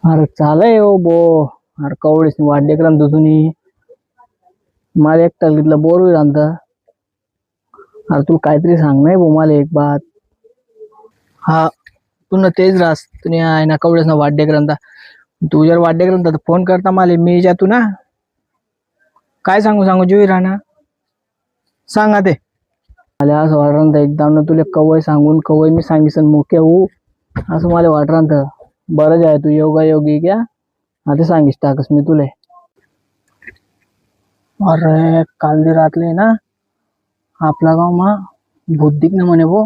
अरे चालय हो बो. अरे कवडीस वाढले क्रम तुझुनी मला एकटा घेतलं बोर होईल अंत. अरे तू काहीतरी सांग नाही भो मला एक बात. हा तू न तेच रास तुम्ही आहे ना कवडेस ना वाढले क्रम. तू जर वाढले क्रम तर फोन करता मला मी जातो ना. काय सांगू सांगू जुई राहणार सांगा ते. मला असं वाटलं एकदा ना तुला कवय सांगून कवय मी सांगितलं मोके हो असं मला वाटलं. बरंच आहे तू योगा योगी क्या आता सांगिस टाकस मी तुले. अरे काल दी रातले ना आपला गाव मा बुद्धिक न म्हणे वो.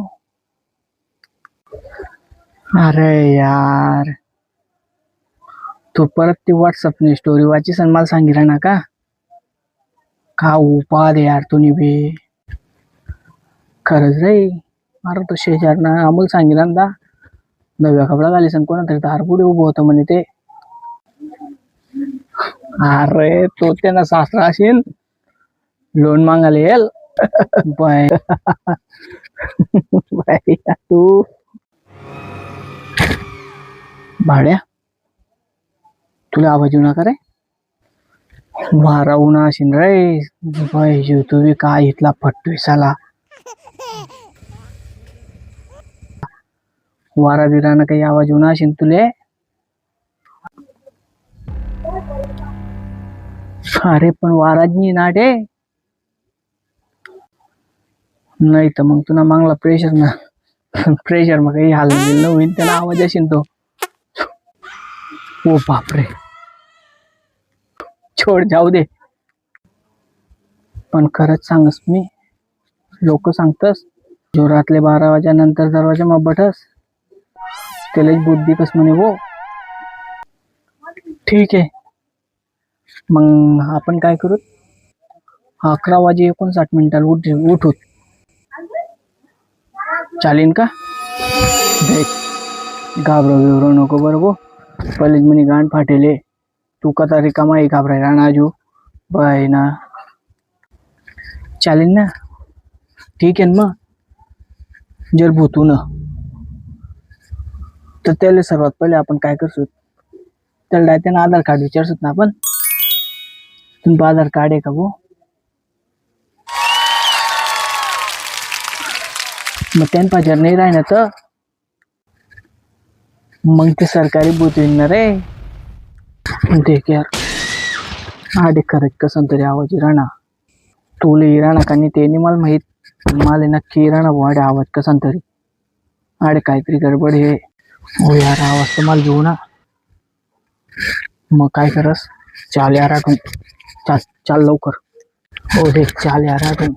अरे यार तू परत ती व्हॉट्सअपनी स्टोरी वाचीस आणि मला सांगितलं ना का उपाद यार तुम्ही बी. खरंच रे. अरे तो शेजार ना अमोल सांगितलं ना नव्या कपडा घालीस आणि कोणातरी दार पुढे उभं होतं म्हणे ते. अरे तो त्यांना सासरा असेल लोन मागायला येईल. बाय बाय तू भाड्या तुला आवाज येऊ नका रे. वारा उन्हा असेल रे. बाय जीव तुम्ही काय इथला फटविसाला वारा बिराना काही आवाज येऊ असेल तुले. अरे पण वाराज नाही ना रे. नाही तर मग तुला मागला प्रेशर ना. प्रेशर मग काही हाल न होईल त्याला आवाज असेल तो. ओ बापरे छोड जाऊ दे. पण खरंच सांगस मी लोक सांगतस जो रातले 12 वाजेनंतर दरवाजा मग बटस त्याला बुद्धी कस म्हणे वो. ठीक आहे मग आपण काय करू 11 वाजे 59 मिनिटाला उठू चालेल का. देख घाबरू नको बरोबर. पहिले म्हणे गांड फाटेले तू कथा रिकामा घाबराय राणाजू बाय ना. चालेल ना ठीक आहे मग जर भूतू ना तर त्याला सर्वात पहिले आपण काय करतो त्याला त्यानं आधार कार्ड विचारसत ना आपण. तुमचं आधार कार्ड आहे का वो. मग त्यांना जर नाही राहिना तर मग ते सरकारी बूथ येईल ना रे. देख यार आडे खरंच कसं तरी आवाज राहणार तुला इराणा का नाही ते नाही मला माहित. मला नक्की इराणा वाडे आवाज कसा तरी आडे काहीतरी गडबड हे. हो यार आवाज तर मला घेऊ ना. मग काय करस चाल यार आठून चाल चाल लवकर. हो देख चाल यार आठून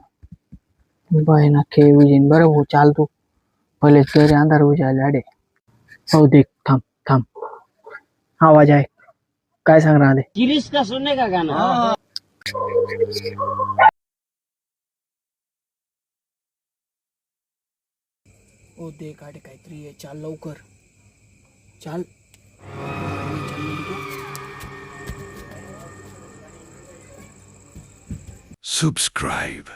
बाय ना खे उजेन बरं हो चाल तू पहिले तरी अंधार उजायला आडे. हो देख थांब थांब आवाज आहे काय सांग रहा गिरीश का सुनने का गाना. ओ देख आडे काहीतरी आहे चाल लवकर चाल. Subscribe.